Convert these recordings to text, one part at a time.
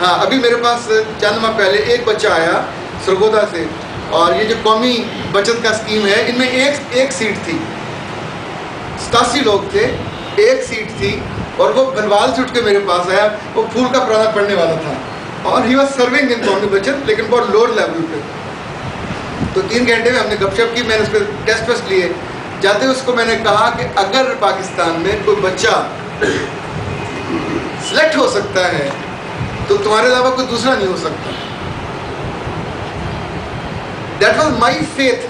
हाँ, अभी मेरे पास चंद माह पहले एक बच्चा आया सरगोदा से, और ये जो कौमी बचत का स्कीम है, इनमें एक सीट थी, 87 लोग थे, एक सीट थी, और वो बनवाल से उठ के मेरे पास आया। वो फूल का पुराना पढ़ने वाला था, और ही वॉज सर्विंग इन कौमी बचत, लेकिन बहुत लोअर लेवल पे। तो 3 घंटे में हमने गपशप की, मैंने उस पर टेस्ट वेस्ट लिए। जाते उसको मैंने कहा कि अगर पाकिस्तान में कोई बच्चा सिलेक्ट हो सकता है तो तुम्हारे अलावा कोई दूसरा नहीं हो सकता। That was my faith.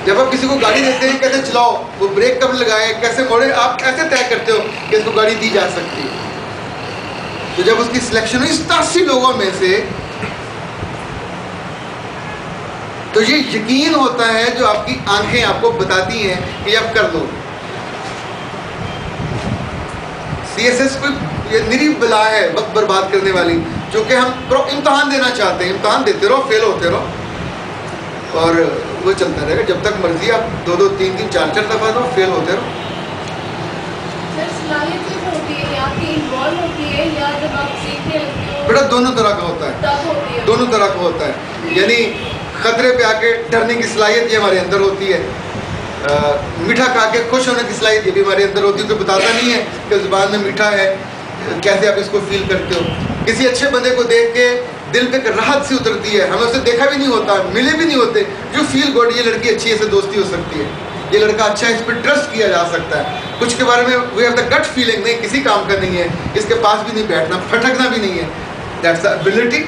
जब आप किसी को गाड़ी देते हैं, कैसे चलाओ, वो ब्रेक कब लगाए, कैसे मोड़े, आप कैसे तय करते हो कि इसको गाड़ी दी जा सकती है। तो जब उसकी सिलेक्शन हुई 87 लोगों में से, तो ये यकीन होता है जो आपकी आंखें आपको बताती हैं कि अब कर दो। CSS को ये निरी बला है वक्त बर्बाद करने वाली, जो कि हम इम्तहान देना चाहते हैं, इम्तहान देते रहो, फेल होते रहो, और वो चलता रहेगा जब तक मर्जी। आप 2-2, 3-3, 4-4 दफा दो, फेल होते रहो। बेटा दोनों तरह का होता है, दोनों तरह का होता है। यानी खतरे पे आके डरने की सलाहियत ये हमारे अंदर होती है, मीठा खा के खुश होने की सलाहियत ये भी हमारे अंदर होती है। तो बताता नहीं है कि ज़ुबान में मीठा है, कैसे आप इसको फील करते हो। किसी अच्छे बंदे को देख के दिल पे राहत सी उतरती है, हमें उसे देखा भी नहीं होता, मिले भी नहीं होते, जो फील गुड, ये लड़की अच्छी है, इससे दोस्ती हो सकती है, ये लड़का अच्छा है, इस पर ट्रस्ट किया जा सकता है। कुछ के बारे में we have the gut feeling, नहीं किसी काम का नहीं है, इसके पास भी नहीं बैठना, फटकना भी नहीं है। That's the ability.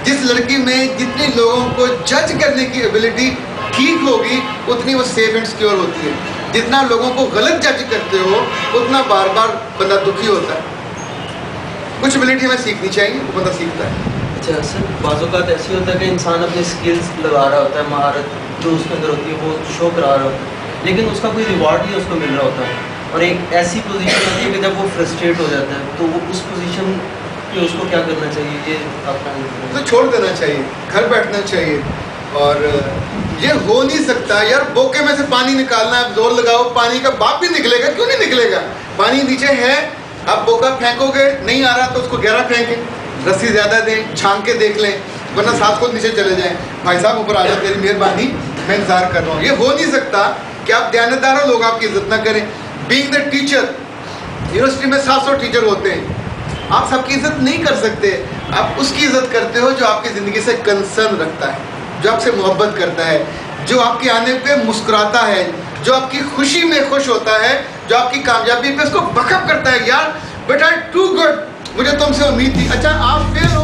जिस लड़की में जितनी लोगों को जज करने की एबिलिटी ठीक होगी, उतनी वो सेफ एंड सिक्योर होती है। जितना लोगों को गलत जज करते हो, उतना बार बार बंदा दुखी होता है। कुछ एबिलिटी हमें सीखनी चाहिए, वो बंदा सीखता है। अच्छा सर, बाज़-औक़ात ऐसी होता है कि इंसान अपनी स्किल्स लगा रहा होता है, महारत जो उसके अंदर होती है वो शो करा रहा होता है, लेकिन उसका कोई रिवॉर्ड नहीं उसको मिल रहा होता है, और एक ऐसी पोजीशन आती है कि जब वो फ्रस्ट्रेट हो जाता है, तो वो उस पोजीशन पे उसको क्या करना चाहिए? ये आपका तो छोड़ देना चाहिए, घर बैठना चाहिए। और ये हो नहीं सकता यार, बोके में से पानी निकालना है, जोर लगाओ, पानी का बाप भी निकलेगा, क्यों नहीं निकलेगा? पानी नीचे है, आप बोका फेंकोगे, नहीं आ रहा तो उसको गहरा फेंकें, रस्सी ज़्यादा दें, छांक के देख लें, वरना साथ को नीचे चले जाएं। भाई साहब ऊपर आ जाओ, तेरी मेहरबानी, मैं इंतजार कर रहा हूँ। ये हो नहीं सकता कि आप दयानतदार हो, लोग आपकी इज्जत ना करें। बीइंग द टीचर, यूनिवर्सिटी में 700 टीचर होते हैं, आप सबकी इज्जत नहीं कर सकते। आप उसकी इज्जत करते हो जो आपकी ज़िंदगी से कंसर्न रखता है, जो आपसे मोहब्बत करता है, जो आपके आने पे मुस्कुराता है, जो आपकी खुशी में खुश होता है, जो आपकी कामयाबी पे उसको बखप करता है। यार बेटा टू गुड, मुझे तुमसे उम्मीद थी। अच्छा आप फेल हो